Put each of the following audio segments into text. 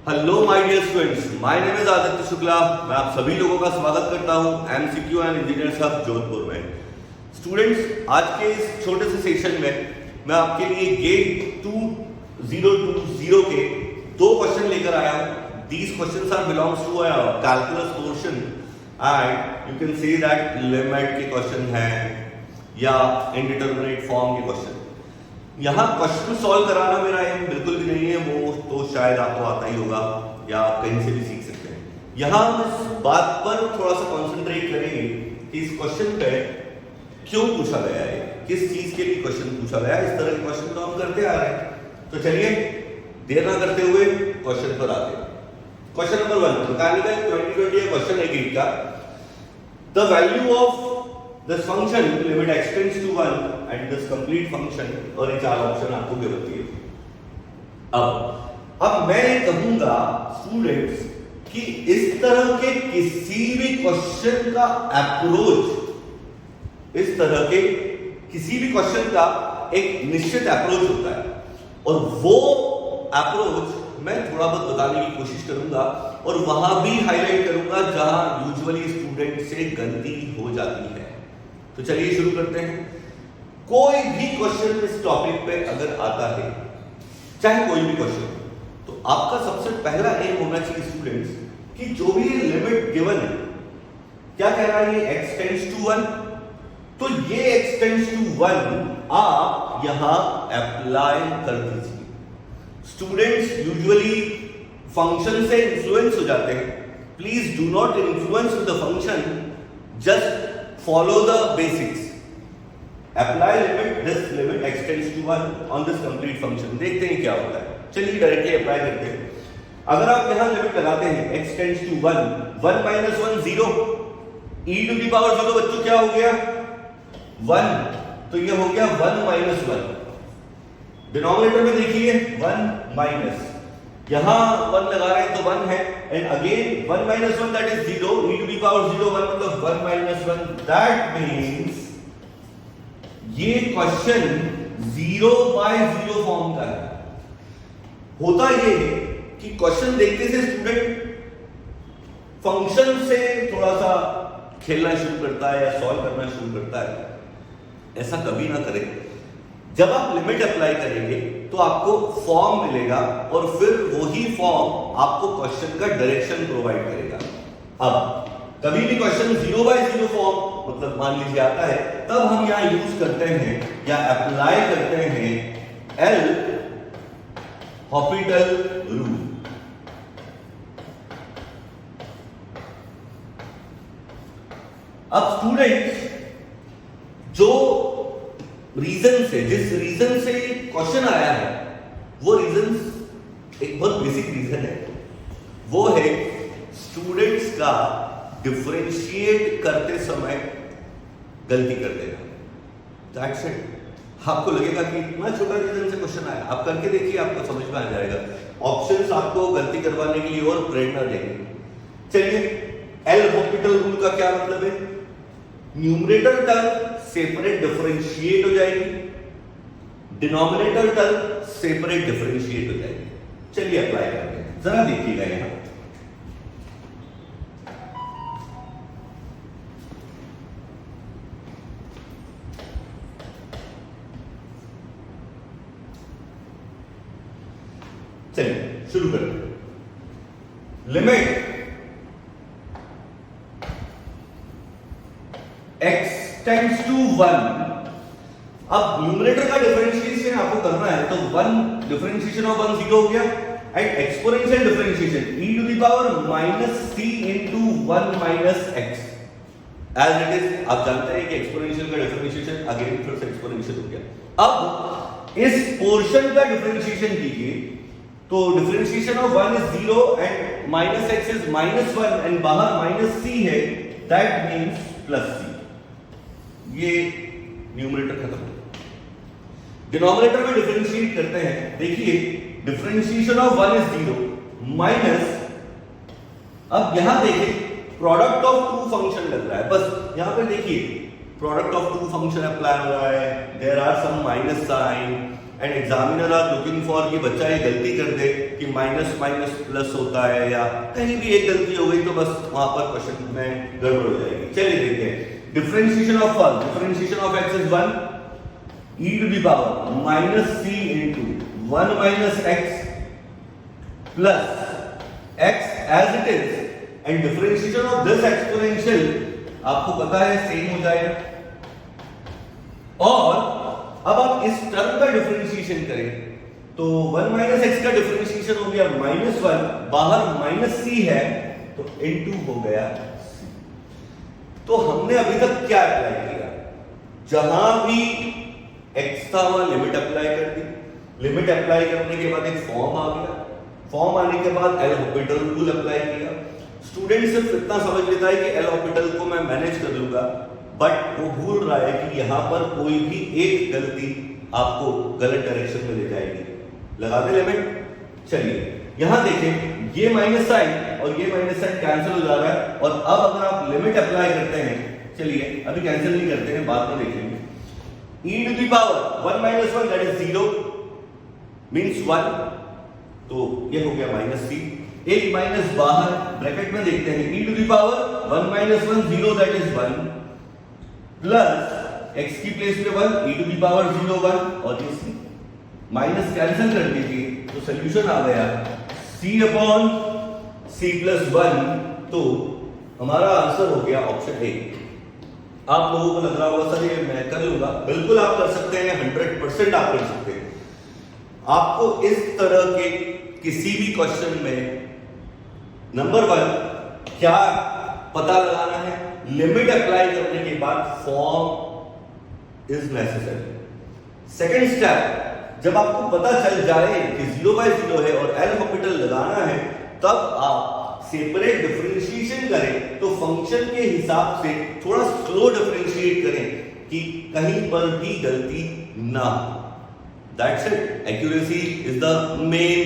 Hello my dear students, my name is Aditya Shukla. मैं आप सभी लोगों का स्वागत करता हूं MCQ and engineers hub Jodhpur में। स्टूडेंट्स, आज के इस छोटे से सेशन में मैं आपके लिए गेट 2020 के दो क्वेश्चन लेकर आया हूं। These questions are belongs to calculus portion and you can say that limit के क्वेश्चन हैं या इनडिटरमिनेट फॉर्म के क्वेश्चन। यहाँ क्वेश्चन सॉल्व कराना मेरा एम बिल्कुल भी नहीं है, वो तो शायद आपको आता ही होगा या आप कहीं से भी सीख सकते हैं। यहाँ हम इस बात पर थोड़ा सा कॉन्सेंट्रेट करेंगे कि इस क्वेश्चन पे क्यों पूछा गया है, किस चीज के लिए क्वेश्चन पूछा गया है। इस तरह के क्वेश्चन तो हम करते आ रहे हैं। तो चलिए देर ना करते हुए क्वेश्चन पर आते हैं। क्वेश्चन नंबर 1, मैकेनिकल 2020 क्वेश्चन है गेट का। The value of this function limit x tends to 1 and this complete function, और ये चार ऑप्शन आपको गिवन दिए। अब मैं कहूंगा स्टूडेंट्स कि इस तरह के किसी भी क्वेश्चन का अप्रोच, इस तरह के किसी भी क्वेश्चन का एक निश्चित अप्रोच होता है और वो अप्रोच मैं थोड़ा बहुत बताने की कोशिश करूंगा और वहां भी हाईलाइट करूंगा जहां यूजुअली स्टूडेंट से गलती हो जाती है। तो चलिए शुरू करते हैं। कोई भी क्वेश्चन इस टॉपिक पे अगर आता है, चाहे कोई भी क्वेश्चन, तो आपका सबसे पहला एम होना चाहिए स्टूडेंट्स कि जो भी लिमिट गिवन है, क्या कह रहा है ये x टेंड्स टू 1, तो ये x टेंड्स टू 1 आप यहां अप्लाई कर दीजिए। स्टूडेंट्स यूजुअली फंक्शन से इन्फ्लुएंस हो जाते हैं। Please do not influence the function, just follow the basics. Apply limit, this limit x tends to 1 on this complete function। देखते हैं क्या होता है। चलिए डायरेक्टली अप्लाई करते हैं। अगर आप यहां लिमिट लगाते हैं x tends to 1, 1 minus 1 0, e to the power 0 बच्चों क्या हो गया 1, तो ये हो गया 1 minus 1। डिनोमिनेटर में देखिए 1 माइनस, यहां 1 लगा रहे हैं तो 1 है, and again 1 minus 1 that is 0, e to the power 0 1 मतलब 1 minus 1, that means ये क्वेश्चन 0 by 0 फॉर्म का है। होता ये है कि क्वेश्चन देखते से स्टूडेंट फंक्शन से थोड़ा सा खेलना शुरू करता है या सॉल्व करना शुरू करता है। ऐसा कभी ना करें। जब आप लिमिट अप्लाई करेंगे तो आपको फॉर्म मिलेगा और फिर वही फॉर्म आपको क्वेश्चन का डायरेक्शन प्रोवाइड करेगा। अब कभी भी क्वेश्चन 0 by 0 फॉर्म मतलब मान लीजिए आता है, तब हम यहां यूज करते हैं या अप्लाई करते हैं एल हॉपिटल रूल। अब स्टूडेंट्स जो रीजन से, जिस रीजन से क्वेश्चन आया है, वो रीजन एक बहुत बेसिक रीजन है। वो है स्टूडेंट्स का डिफरेंशिएट करते समय गलती कर देना। That's it. आपको लगेगा कि इतना छोटा रीजन से क्वेश्चन आया, आप करके देखिए, आपको समझ में आ जाएगा। ऑप्शंस आपको गलती करवाने के लिए और प्रेरणा देंगे। चलिए, एल हॉपिटल रूल का क्या मतलब है? न्यूमरेटर टर्म सेपरेट डिफरेंशिएट हो जाएगी, डिनोमिनेटर टर्म सेपरेट डिफरेंशिएट हो जाएगी। चलिए अप्लाई करते हैं, जरा देखिएगा यहां। चलिए शुरू करते हैं। Limit x tends to 1। अब न्यूमरेटर का डिफरेंशिएशन आपको करना है, तो 1 डिफरेंशिएशन ऑफ 1 0 हो गया, and exponential differentiation e to the power -c into 1 minus x as it is. आप जानते हैं कि एक्सपोनेंशियल का डिफरेंशिएशन अगेन फिर से एक्सपोनेंशियल हो गया। अब इस पोर्शन का डिफरेंशिएशन कीजिए, तो differentiation of 1 is 0 and -x is -1 and बाहर -c है, दैट मींस +c। ये न्यूमरेटर खत्म हो गया। डिनोमिनेटर में डिफरेंशिएट करते हैं। देखिए डिफरेंशिएशन ऑफ 1 इज 0 माइनस, अब यहां देखिए प्रोडक्ट ऑफ टू फंक्शन लग रहा है, बस यहां पर देखिए product of two function apply हो रहा है, there are some minus sign and examiner are looking for कि बच्चा ये गलती कर दे कि माइनस माइनस प्लस होता है या कहीं भी एक गलती हो गई तो बस वहां पर क्वेश्चन में गड़बड़ हो जाएगी। चलिए देखते हैं differentiation of one, differentiation of x is 1 e to the power minus c into 1 minus x plus x as it is and differentiation of this exponential आपको पता है सेम हो जाएगा। और अब आप इस टर्म का डिफरेंशिएशन करें तो 1 माइनस एक्स का डिफरेंशिएशन हो गया -1, बाहर माइनस c है तो इनटू हो गया c। तो हमने अभी तक क्या अप्लाई किया, जहां भी x था वहां लिमिट अप्लाई कर दी, लिमिट अप्लाई करने के बाद एक फॉर्म आ गया, फॉर्म आने के बाद एल हॉपिटल रूल अप्लाई किया। स्टूडेंट सिर्फ इतना समझ लेता है कि एल हॉपिटल को मैं मैनेज कर लूंगा, बट वो भूल रहा है कि यहां पर कोई भी एक गलती आपको गलत डायरेक्शन में ले जाएगी। लगा दे लिमिट। चलिए यहां देखें, ये माइनस साइन और ये माइनस साइन कैंसिल हो जा रहा है, और अब अगर आप लिमिट अप्लाई करते हैं, चलिए अभी कैंसिल नहीं करते हैं, बाद में देखेंगे, e to the power 1 minus 1 that is 0 means 1, तो ये हो गया माइनस c, एक माइनस बाहर ब्रैकेट में देखते हैं, e to the power 1 minus 1 0 that is 1 plus x की प्लेस पे 1 e टू द पावर 0 1 और ये c, माइनस कैंसिल कर दीजिए तो सॉल्यूशन आ गया c अपॉन c प्लस 1, तो हमारा आंसर हो गया ऑप्शन ए। आप लोगों को लग रहा होगा सर ये मैं कर लूंगा, बिल्कुल आप कर सकते हैं, 100% आप कर सकते हैं। आपको इस तरह के किसी भी क्वेश्चन में नंबर 1 क्या पता लगाना है, लिमिट अप्लाई करने के बाद form is necessary. Second step, जब आपको पता चल जाए कि 0/0 है और एल हॉपिटल लगाना है, तब आप सेपरेट डिफरेंशिएशन करें तो फंक्शन के हिसाब से थोड़ा स्लो डिफरेंशिएट करें कि कहीं पर भी गलती ना हो। That's it. Accuracy is the main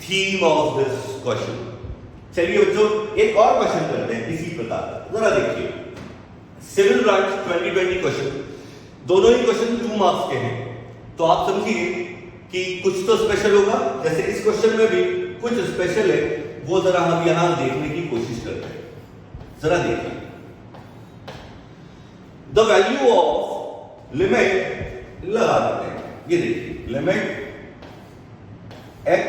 theme of this question. चलिए बच्चों एक और क्वेश्चन करते हैं इसी प्रकार, जरा देखिए, सिविल ब्रांच 2020 क्वेश्चन, दोनों ही क्वेश्चन 2 मार्क्स के हैं, तो आप समझिए कि कुछ तो स्पेशल होगा, जैसे इस क्वेश्चन में भी कुछ स्पेशल है, वो जरा हम यहां देखने की कोशिश करते हैं। जरा देखिए, द वैल्यू ऑफ लिमिट लगा देते हैं, ये देखिए limit x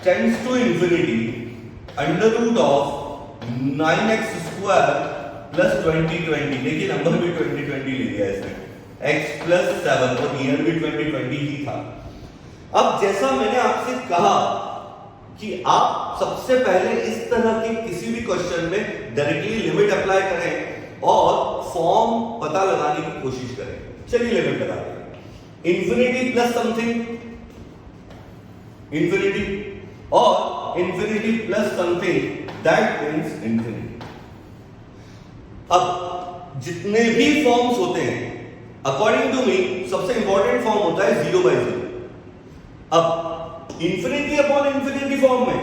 tends to infinity under root of 9x square plus 2020, देखिए नंबर भी 2020 ले लिया इसने, x प्लस 7 और ईयर भी 2020 ही था। अब जैसा मैंने आपसे कहा कि आप सबसे पहले इस तरह के किसी भी क्वेश्चन में डायरेक्टली लिमिट अप्लाई करें और फॉर्म पता लगाने की कोशिश करें। चलिए लिमिट लगाते हैं, इंफिनिटी प्लस समथिंग इंफिनिटी और infinity plus something that means infinity. अब जितने भी फॉर्म्स होते हैं अकॉर्डिंग टू मी सबसे इंपॉर्टेंट फॉर्म होता है 0/0। अब इंफिनिटी अपॉन इंफिनिटी फॉर्म में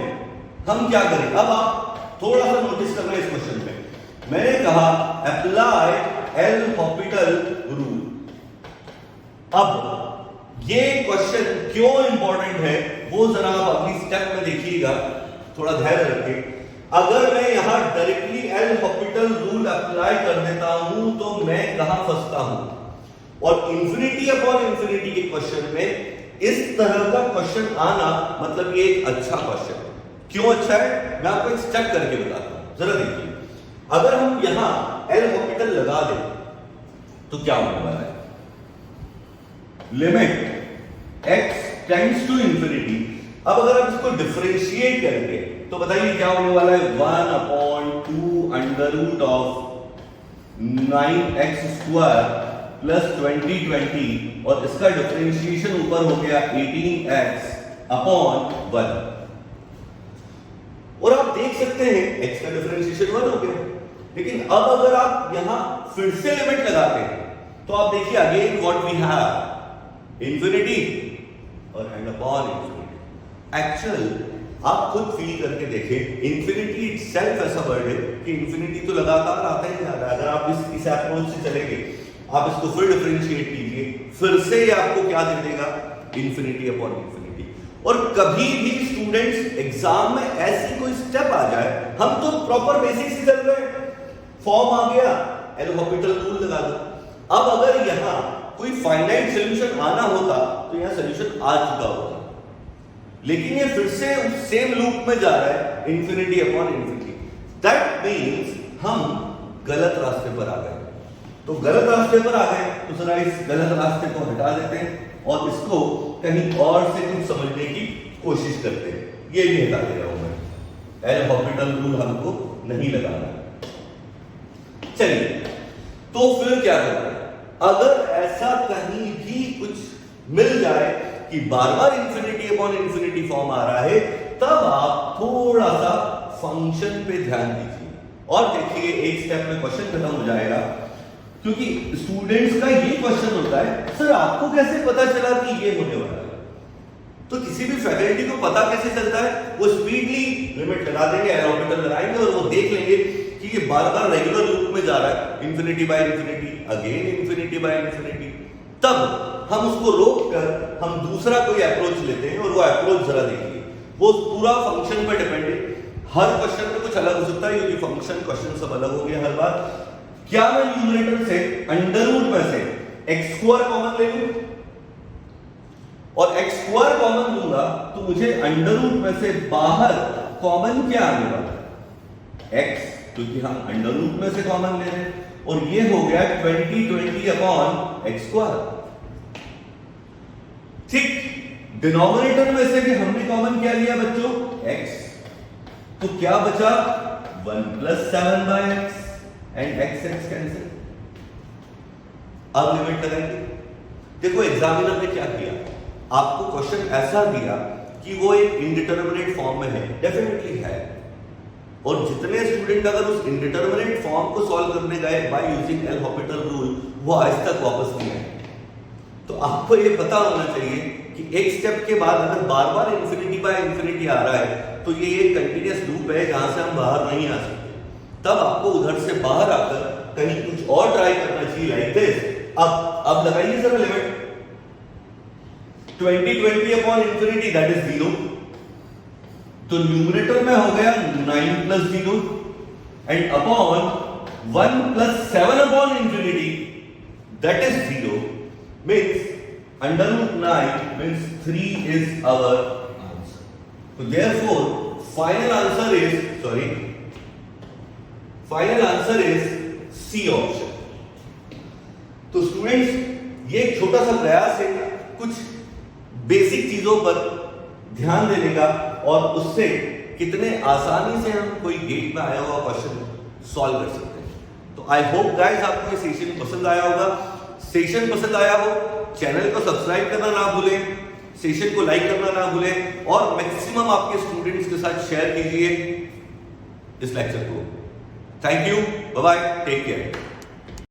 हम क्या करें, अब आप थोड़ा सा नोटिस करना इस क्वेश्चन में, मैंने कहा अप्लाई एल हॉपिटल रूल। अब ये क्वेश्चन क्यों इंपॉर्टेंट है वो जरा आप अपनी स्टेप में देखिएगा, थोड़ा धैर्य रखें। अगर मैं यहां directly L Hôpital rule apply कर देता हूं तो मैं कहां फंसता हूं, और इंफिनिटी अपॉन इंफिनिटी के क्वेश्चन में इस तरह का क्वेश्चन आना मतलब ये एक अच्छा क्वेश्चन है। क्यों अच्छा है मैं आपको एक स्टेप करके बताता हूं, जरा देखिए। अगर हम यहां एल हॉपिटल लगा दें तो क्या होने वाला है, limit x tends to infinity. अब अगर आप इसको डिफरेंशिएट करेंगे तो बताइए क्या होने वाला है, 1/2 under root of 9x square plus 2020 और इसका डिफरेंशिएशन ऊपर हो गया 18x अपॉन 1। और आप देख सकते हैं x का डिफरेंशिएशन 1 हो गया, लेकिन अब अगर आप यहां फिर से लिमिट लगाते हैं तो आप देखिए again what we have infinity और एंड अपॉन इंफिनिटी। एक्चुअल आप खुद फील करके देखें, इंफिनिटी इटसेल्फ ऐसा वर्ड है कि इंफिनिटी तो लगातार आता ही जा रहा है। अगर आप इस अप्रोच से चलेंगे, आप इसको फिर डिफरेंशिएट कीजिए, फिर से ये आपको क्या दे देगा, इंफिनिटी अपॉन इंफिनिटी। और कभी भी स्टूडेंट्स एग्जाम में ऐसी कोई स्टेप आ जाए, हम तो प्रॉपर बेसिक्स ही कर रहे हैं, फॉर्म आ गया, एल हॉपिटल रूल लगा दो। अब अगर यहां कोई फाइनाइट सॉल्यूशन आना होता तो यहां सॉल्यूशन आ चुका होता, लेकिन ये फिर से उस सेम लूप में जा रहा है, infinity upon infinity. That means हम गलत रास्ते पर आ गए। तो गलत रास्ते पर आ गए तो जरा इस गलत रास्ते को हटा देते हैं और इसको कहीं और से कुछ समझने की कोशिश करते हैं। ये भी हटा दे रहा हूं मैं, एल हॉपिटल रूल हमको नहीं लगाना। चलिए, तो फिर क्या करते हैं? अगर ऐसा कहीं भी कुछ मिल जाए कि बार बार इंफिनिटी अपॉन इंफिनिटी फॉर्म आ रहा है, तब आप थोड़ा सा फंक्शन पे ध्यान दीजिए और देखिए एक स्टेप में क्वेश्चन खत्म हो जाएगा। क्योंकि स्टूडेंट्स का ये क्वेश्चन होता है, सर आपको कैसे पता चला कि ये होने वाला है? तो किसी भी फैकल्टी को पता कैसे चलता है? वो स्पीडली लिमिट लगा देंगे, एल हॉपिटल लगाएंगे और वो देख लेंगे कि ये बार बार रेगुलर लूप में जा रहा है, infinity by infinity, again infinity by infinity. तब हम उसको रोक कर हम दूसरा कोई अप्रोच लेते हैं और वो अप्रोच जरा देखिए, वो पूरा फंक्शन पर डिपेंड है। हर क्वेश्चन में कुछ अलग हो सकता है क्योंकि फंक्शन क्वेश्चन सब अलग हो गया हर बार। क्या मैं न्यूमरेटर से अंडर रूट में से एक्स स्क्वायर कॉमन ले लूं और एक्स स्क्वायर कॉमन लूंगा तो मुझे अंडर रूट में से बाहर कॉमन क्या आने वाला है? एक्स, क्योंकि हम अंडर रूट में से कॉमन ले रहे हैं और ये हो गया 20 अपॉन एक्स स्क्वायर। ठीक, डिनोमिनेटर में से भी हमने कॉमन क्या लिया बच्चों? एक्स। तो क्या बचा? 1 + 7/x एंड x कैंसिल। अब लिमिट लगाएंगे। देखो एग्जामिनर ने क्या किया, आपको क्वेश्चन ऐसा दिया कि वो एक इनडिटरमिनेट फॉर्म में है, डेफिनेटली है, और जितने स्टूडेंट अगर उस इनडिटरमिनेट फॉर्म को सॉल्व करने गए by using L Hôpital rule, वो आज तक वापस नहीं आए। तो आपको ये पता होना चाहिए कि एक स्टेप के बाद अगर बार बार इंफिनिटी बाय इंफिनिटी आ रहा है तो ये एक कंटीन्यूअस लूप है जहां से हम बाहर नहीं आ सकते। तब आपको उधर से बाहर आकर कहीं कुछ और ट्राई करना चाहिए, लाइक दिस। अब लगाइए जरा limit, 20 upon infinity that is 0। तो न्यूमरेटर में हो गया 9 + 0 and upon 1 + 7 upon infinity that is 0 means under root 9 means 3 is our answer. तो therefore final answer is C option. तो स्टूडेंट्स, ये एक छोटा सा प्रयास है कुछ बेसिक चीजों पर ध्यान देने का और उससे कितने आसानी से हम कोई गेट में आया हुआ क्वेश्चन सॉल्व कर सकते हैं। तो आई होप गाइस आपको ये सेशन पसंद आया होगा। सेशन पसंद आया हो, चैनल को सब्सक्राइब करना ना भूलें, सेशन को लाइक करना ना भूलें और मैक्सिमम आपके स्टूडेंट्स के साथ शेयर कीजिए इस लेक्चर को। Thank you, bye bye, take care.